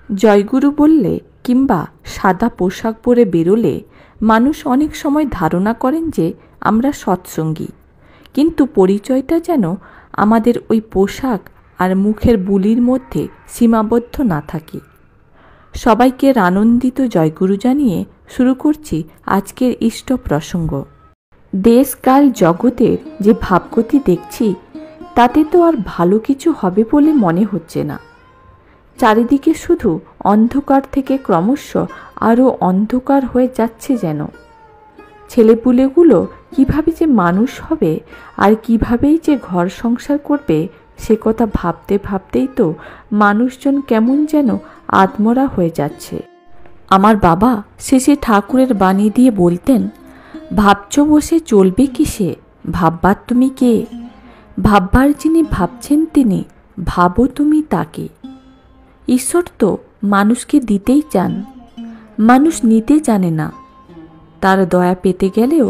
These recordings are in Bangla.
জয়গুরু বললে কিংবা সাদা পোশাক পরে বেরোলে মানুষ অনেক সময় ধারণা করেন যে আমরা সৎসঙ্গী, কিন্তু পরিচয়টা যেন আমাদের ওই পোশাক আর মুখের বুলির মধ্যে সীমাবদ্ধ না থাকে। সবাইকে আনন্দিত জয়গুরু জানিয়ে শুরু করছি আজকের ইষ্ট প্রসঙ্গ। দেশকাল জগতের যে ভাবগতি দেখছি তাতে তো আর ভালো কিছু হবে বলে মনে হচ্ছে না। চারিদিকে শুধু অন্ধকার থেকে ক্রমশ আরও অন্ধকার হয়ে যাচ্ছে যেন। ছেলেপুলেগুলো কিভাবে যে মানুষ হবে আর কিভাবেই যে ঘর সংসার করবে সে কথা ভাবতে ভাবতেই তো মানুষজন কেমন যেন আত্মরা হয়ে যাচ্ছে। আমার বাবা শেষে ঠাকুরের বাণী দিয়ে বলতেন, ভাবছ বসে চলবে কিসে, ভাববার তুমি কে? ভাববার যিনি ভাবছেন তিনি, ভাবো তুমি তাকে। ঈশ্বর তো মানুষকে দিতেই চান, মানুষ নিতে জানে না। তার দয়া পেতে গেলেও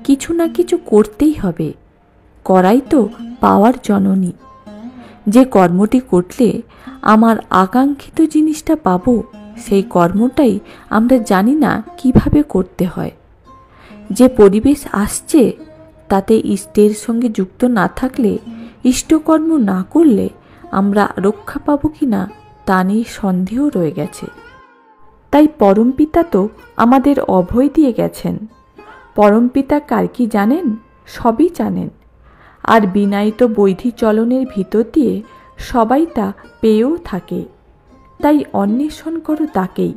কিছু না কিছু করতেই হবে, করাই তো পাওয়ার জননী। যে কর্মটি করলে আমার আকাঙ্ক্ষিত জিনিসটা পাবো, সেই কর্মটাই আমরা জানি না কিভাবে করতে হয়। যে পরিবেশ আসছে তাতে ইষ্টের সঙ্গে যুক্ত না থাকলে, ইষ্টকর্ম না করলে আমরা রক্ষা পাবো কিনা তা নিয়ে সন্দেহ রয়ে গেছে। তাই পরমপিতা তো আমাদের অভয় দিয়ে গেছেন। পরমপিতা কার কি জানেন? সবই জানেন। আর বিনায়িত বৈধি চলনের ভিতর দিয়ে সবাই তা পেয়েও থাকে। তাই অন্বেষণ করো তাকেই।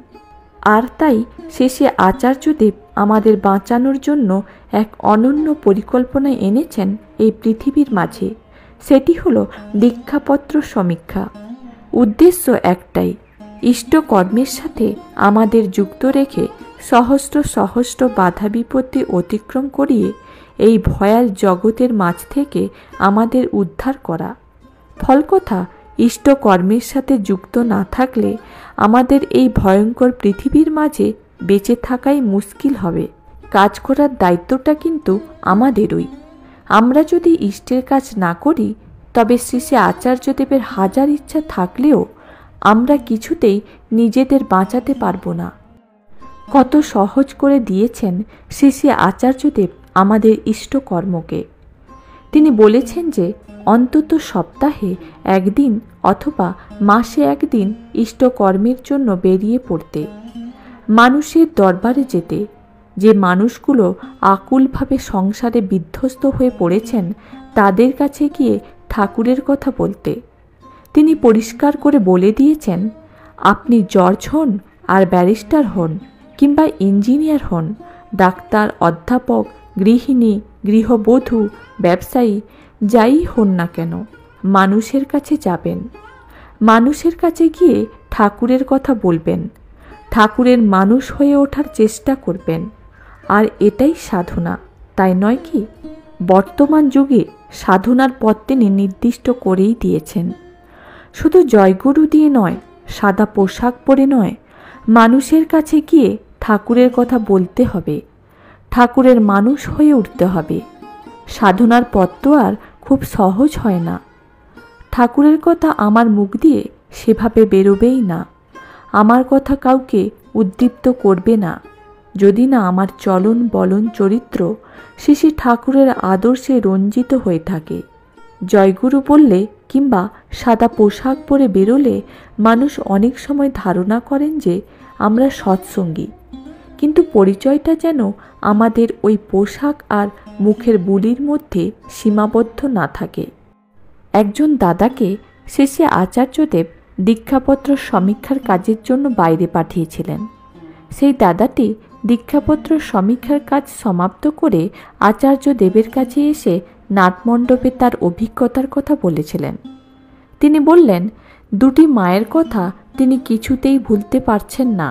আর তাই শেষে আচার্যদেব আমাদের বাঁচানোর জন্য এক অনন্য পরিকল্পনা এনেছেন এই পৃথিবীর মাঝে। সেটি হলো দীক্ষাপত্র সমীক্ষা। উদ্দেশ্য একটাই, ইষ্টকর্মের সাথে আমাদের যুক্ত রেখে সহস্র সহস্র বাধা বিপত্তি অতিক্রম করিয়ে এই ভয়াল জগতের মাঝ থেকে আমাদের উদ্ধার করা। ফলকথা, ইষ্টকর্মের সাথে যুক্ত না থাকলে আমাদের এই ভয়ঙ্কর পৃথিবীর মাঝে বেঁচে থাকাই মুশকিল হবে। কাজ করার দায়িত্বটা কিন্তু আমাদেরই। আমরা যদি ইষ্টের কাজ না করি তবে শেষে আচার্যদেবের হাজার ইচ্ছা থাকলেও আমরা কিছুতেই নিজেদের বাঁচাতে পারবো না। কত সহজ করে দিয়েছেন শেষে আচার্যদেব আমাদের ইষ্টকর্মকে। তিনি বলেছেন যে অন্তত সপ্তাহে একদিন অথবা মাসে একদিন ইষ্টকর্মের জন্য বেরিয়ে পড়তে, মানুষের দরবারে যেতে, যে মানুষগুলো আকুলভাবে সংসারে বিধ্বস্ত হয়ে পড়েছেন তাদের কাছে গিয়ে ঠাকুরের কথা বলতে। তিনি পরিষ্কার করে বলে দিয়েছেন, আপনি জজ হন আর ব্যারিস্টার হন কিংবা ইঞ্জিনিয়ার হন, ডাক্তার, অধ্যাপক, গৃহিণী, গৃহবধূ, ব্যবসায়ী, যাই হন না কেন, মানুষের কাছে যাবেন। মানুষের কাছে গিয়ে ঠাকুরের কথা বলবেন, ঠাকুরের মানুষ হয়ে ওঠার চেষ্টা করবেন। আর এটাই সাধনা, তাই নয় কি? বর্তমান যুগে সাধনার পথ তিনি নির্দিষ্ট করেই দিয়েছেন। শুধু জয়গুরু দিয়ে নয়, সাদা পোশাক পরে নয়, মানুষের কাছে গিয়ে ঠাকুরের কথা বলতে হবে, ঠাকুরের মানুষ হয়ে উঠতে হবে। সাধনার পথ তো আর খুব সহজ হয় না। ঠাকুরের কথা আমার মুখ দিয়ে সেভাবে বেরোবেই না, আমার কথা কাউকে উদ্দীপ্ত করবে না, যদি না আমার চলন বলন চরিত্র শেষে ঠাকুরের আদর্শে রঞ্জিত হয়ে থাকে। জয়গুরু বললে কিংবা সাদা পোশাক পরে বেরোলে মানুষ অনেক সময় ধারণা করেন যে আমরা সৎসঙ্গী, কিন্তু পরিচয়টা যেন আমাদের ওই পোশাক আর মুখের বুলির মধ্যে সীমাবদ্ধ না থাকে। একজন দাদাকে শেষে আচার্যদেব দীক্ষাপত্র সমীক্ষার কাজের জন্য বাইরে পাঠিয়েছিলেন। সেই দাদাটি দীক্ষাপত্র সমীক্ষার কাজ সমাপ্ত করে আচার্যদেবের কাছে এসে নাটমণ্ডপে তার অভিজ্ঞতার কথা বলেছিলেন। তিনি বললেন, দুটি মায়ের কথা তিনি কিছুতেই ভুলতে পারছেন না।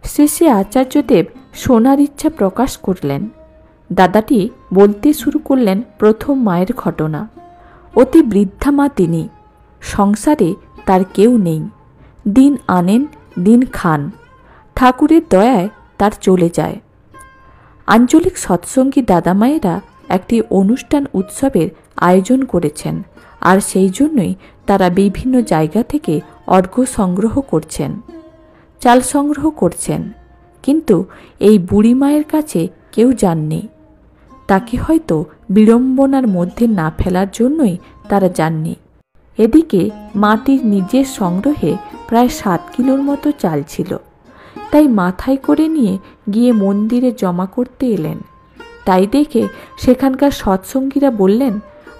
শেষে আচার্যদেব শোনার ইচ্ছা প্রকাশ করলেন। দাদাটি বলতে শুরু করলেন প্রথম মায়ের ঘটনা। অতি বৃদ্ধা মা তিনি, সংসারে তার কেউ নেই, দিন আনেন দিন খান, ঠাকুরের দয়ায় তার চলে যায়। আঞ্চলিক সৎসঙ্গী দাদামায়েরা একটি অনুষ্ঠান উৎসবের আয়োজন করেছেন, আর সেই জন্যই তারা বিভিন্ন জায়গা থেকে অর্ঘ্য সংগ্রহ করছেন, চাল সংগ্রহ করছেন, কিন্তু এই বুড়ি মায়ের কাছে কেউ যাননি। তাকে হয়তো বিড়ম্বনার মধ্যে না ফেলার জন্যই তারা যাননি। এদিকে মাটির নিজের সংগ্রহে প্রায় 7 কিলোর মতো চাল ছিল, তাই মাথায় করে নিয়ে গিয়ে মন্দিরে জমা করতে এলেন। তাই দেখে সেখানকার সৎসঙ্গীরা বললেন,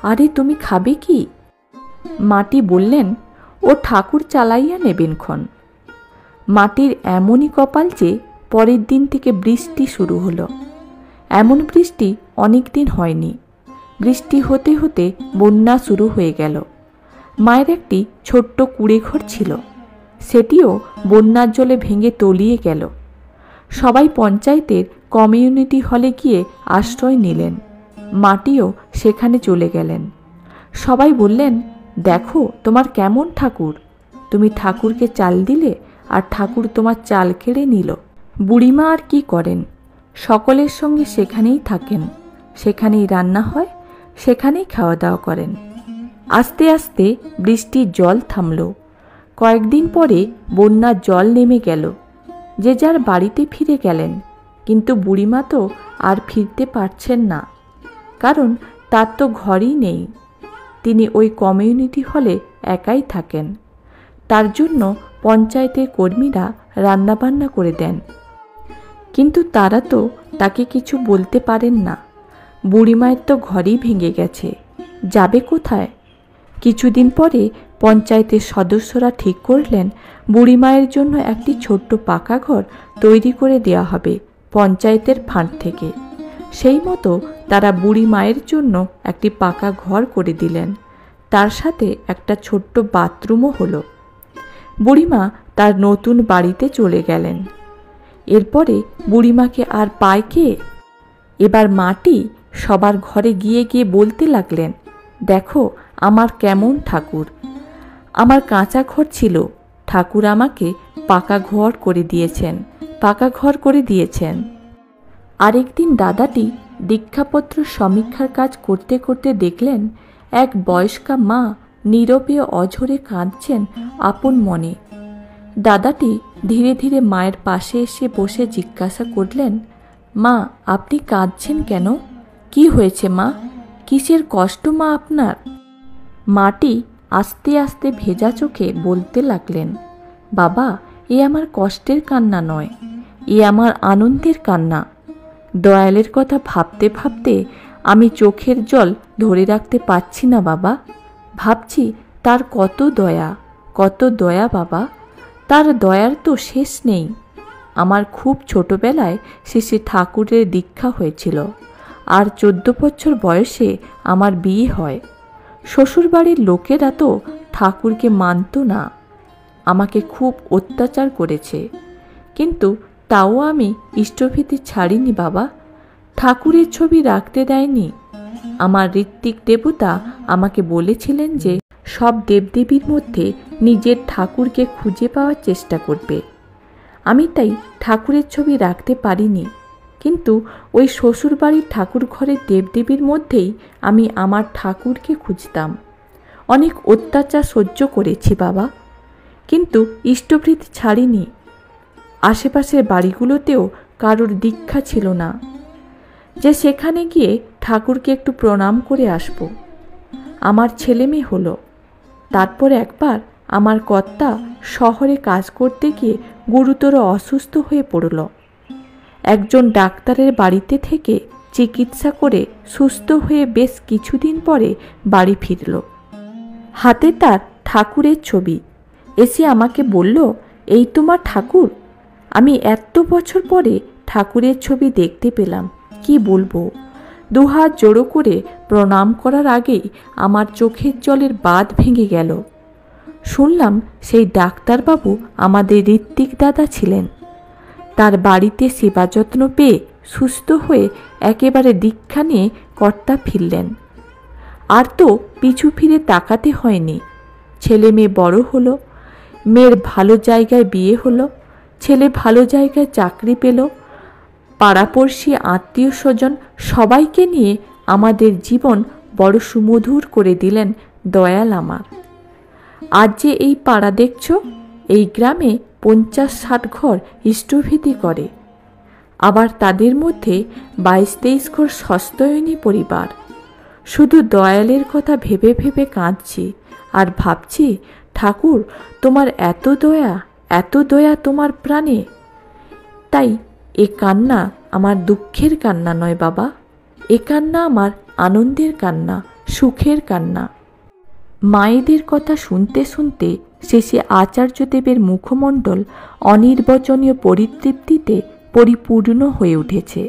আরে তুমি খাবে কি? মাটি বললেন, ও ঠাকুর চালাইয়া নেবেনক্ষণ। মাটির এমনই কপাল যে পরের দিন থেকে বৃষ্টি শুরু হলো। এমন বৃষ্টি অনেক দিন হয়নি। বৃষ্টি হতে হতে বন্যা শুরু হয়ে গেল। মায়ের একটি ছোট্ট কুঁড়েঘর ছিল, সেটিও বন্যার জলে ভেঙে তলিয়ে গেল। সবাই পঞ্চায়েতের কমিউনিটি হলে গিয়ে আশ্রয় নিলেন। মাটিও সেখানে চলে গেলেন। সবাই বললেন, দেখো তোমার কেমন ঠাকুর, তুমি ঠাকুরকে চাল দিলে আর ঠাকুর তোমার চাল কেড়ে নিল। বুড়িমা আর কি করেন, সকলের সঙ্গে সেখানেই থাকেন, সেখানেই রান্না হয়, সেখানেই খাওয়া দাওয়া করেন। আস্তে আস্তে বৃষ্টির জল থামল। কয়েকদিন পরে বন্যার জল নেমে গেল। যে যার বাড়িতে ফিরে গেলেন, কিন্তু বুড়িমা তো আর ফিরতে পারছেন না, কারণ তার তো ঘরই নেই। তিনি ওই কমিউনিটি হলে একাই থাকেন। তার জন্য পঞ্চায়েতের কর্মীরা রান্নাবান্না করে দেন, কিন্তু তারা তো তাকে কিছু বলতে পারেন না। বুড়িমায়ের তো ঘরই ভেঙে গেছে, যাবে কোথায়? কিছুদিন পরে পঞ্চায়েতের সদস্যরা ঠিক করলেন বুড়িমায়ের জন্য একটি ছোট্ট পাকা ঘর তৈরি করে দেওয়া হবে পঞ্চায়েতের ফান্ড থেকে। সেই মতো তারা বুড়ি মায়ের জন্য একটি পাকা ঘর করে দিলেন। তার সাথে একটা ছোট্ট বাথরুমও হলো। বুড়িমা তার নতুন বাড়িতে চলে গেলেন। এরপরে বুড়িমাকে আর পায় কে? এবার মাটি সবার ঘরে গিয়ে গিয়ে বলতে লাগলেন, দেখো আমার কেমন ঠাকুর। আমার কাঁচা ঘর ছিল, ঠাকুর আমাকে পাকা ঘর করে দিয়েছেন, পাকা ঘর করে দিয়েছেন। আরেকদিন দাদাটি দীক্ষাপত্র সমীক্ষার কাজ করতে করতে দেখলেন এক বয়স্কা মা নীরবে অঝরে কাঁদছেন আপন মনে। দাদাটি ধীরে ধীরে মায়ের পাশে এসে বসে জিজ্ঞাসা করলেন, মা আপনি কাঁদছেন কেন? কি হয়েছে মা? কিসের কষ্ট মা আপনার? মাটি আস্তে আস্তে ভেজা চোখে বলতে লাগলেন, বাবা এ আমার কষ্টের কান্না নয়, এ আমার আনন্দের কান্না। দয়ালের কথা ভাবতে ভাবতে আমি চোখের জল ধরে রাখতে পারছি না বাবা। ভাবছি তার কত দয়া, কত দয়া বাবা, তার দয়ার তো শেষ নেই। আমার খুব ছোটবেলায় শেষে ঠাকুরের দীক্ষা হয়েছিল, আর 14 বছর বয়সে আমার বিয়ে হয়। শ্বশুরবাড়ির লোকেরা তো ঠাকুরকে মানত না, আমাকে খুব অত্যাচার করেছে, কিন্তু তাও আমি ইষ্টভীতি ছাড়িনি বাবা। ঠাকুরের ছবি রাখতে দেয়নি। আমার ঋত্বিক দেবতা আমাকে বলেছিলেন যে সব দেবদেবীর মধ্যে নিজের ঠাকুরকে খুঁজে পাওয়ার চেষ্টা করবে। আমি তাই ঠাকুরের ছবি রাখতে পারিনি, কিন্তু ওই শ্বশুরবাড়ির ঠাকুর ঘরের দেবদেবীর মধ্যেই আমি আমার ঠাকুরকে খুঁজতাম। অনেক অত্যাচার সহ্য করেছি বাবা, কিন্তু ইষ্টভৃতি ছাড়িনি। আশেপাশের বাড়িগুলোতেও কারোর দীক্ষা ছিল না যে সেখানে গিয়ে ঠাকুরকে একটু প্রণাম করে আসব। আমার ছেলে মেয়ে হলো। তারপর একবার আমার কর্তা শহরে কাজ করতে গিয়ে গুরুতর অসুস্থ হয়ে পড়ল। একজন ডাক্তারের বাড়িতে থেকে চিকিৎসা করে সুস্থ হয়ে বেশ কিছুদিন পরে বাড়ি ফিরল। হাতে তার ঠাকুরের ছবি। এসে আমাকে বলল, এই তোমার ঠাকুর? আমি এত বছর পরে ঠাকুরের ছবি দেখতে পেলাম, কি বলবো। দুহাত জোড়ো করে প্রণাম করার আগেই আমার চোখের জলের বাঁধ ভেঙে গেল। শুনলাম সেই ডাক্তারবাবু আমাদের ঋত্বিক দাদা ছিলেন। তার বাড়িতে সেবা যত্ন পেয়ে সুস্থ হয়ে একেবারে দীক্ষা নিয়ে কর্তা ফিরলেন। আর তো পিছু ফিরে তাকাতে হয়নি। ছেলে মেয়ে বড় হলো, মেয়ের ভালো জায়গায় বিয়ে হলো, ছেলে ভালো জায়গায় চাকরি পেল, পাড়াপড়শি আত্মীয় স্বজন সবাইকে নিয়ে আমাদের জীবন বড় সুমধুর করে দিলেন দয়াল আমার। আজ যে এই পাড়া দেখছ, এই গ্রামে 50-60 ঘর ইষ্টভীতি করে, আবার তাদের মধ্যে 22-23 ঘর সস্তয়নী পরিবার। শুধু দয়ালের কথা ভেবে ভেবে কাঁদছি আর ভাবছি, ঠাকুর তোমার এত দয়া তোমার প্রাণে। তাই এ কান্না আমার দুঃখের কান্না নয় বাবা, এ কান্না আমার আনন্দের কান্না, সুখের কান্না। মায়েদের কথা শুনতে শুনতে শেষে আচার্যদেবের মুখমণ্ডল অনির্বচনীয় পরিতৃপ্তিতে পরিপূর্ণ হয়ে উঠেছে।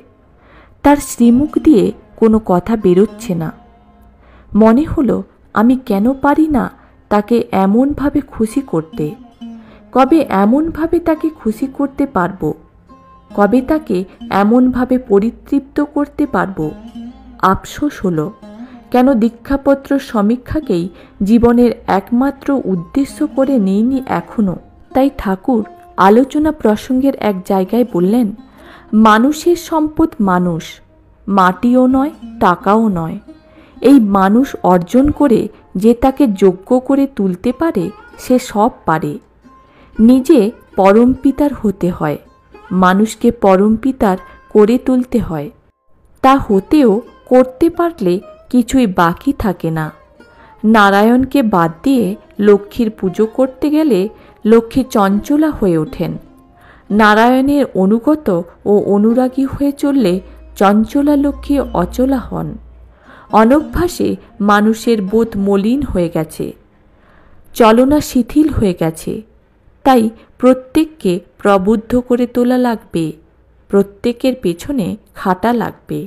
তার শ্রীমুখ দিয়ে কোনো কথা বেরোচ্ছে না। মনে হলো আমি কেন পারি না তাকে এমনভাবে খুশি করতে। কবে এমনভাবে তাকে খুশি করতে পারবো? কবে তাকে এমনভাবে পরিতৃপ্ত করতে পারবো? আফসোস হলো, কেন দীক্ষাপত্র সমীক্ষাকেই জীবনের একমাত্র উদ্দেশ্য করে নিইনি এখনো। তাই ঠাকুর আলোচনা প্রসঙ্গের এক জায়গায় বললেন, মানুষের সম্পদ মানুষ, মাটিও নয়, টাকাও নয়। এই মানুষ অর্জন করে যে তাকে যোগ্য করে তুলতে পারে, সে সব পারে। নিজে পরমপিতার হতে হয়, মানুষকে পরমপিতার করে তুলতে হয়। তা হতেও করতে পারলে কিছুই বাকি থাকে না। নারায়ণকে বাদ দিয়ে লক্ষ্মীর পুজো করতে গেলে লক্ষ্মী চঞ্চলা হয়ে ওঠেন। নারায়ণের অনুগত ও অনুরাগী হয়ে চললে চঞ্চলা লক্ষ্মী অচলা হন। অনভ্যাসে মানুষের বোধ মলিন হয়ে গেছে, চলনা শিথিল হয়ে গেছে। তাই প্রত্যেককে প্রবুদ্ধ করে তোলা লাগবে, প্রত্যেকের পেছনে খাটা লাগবে।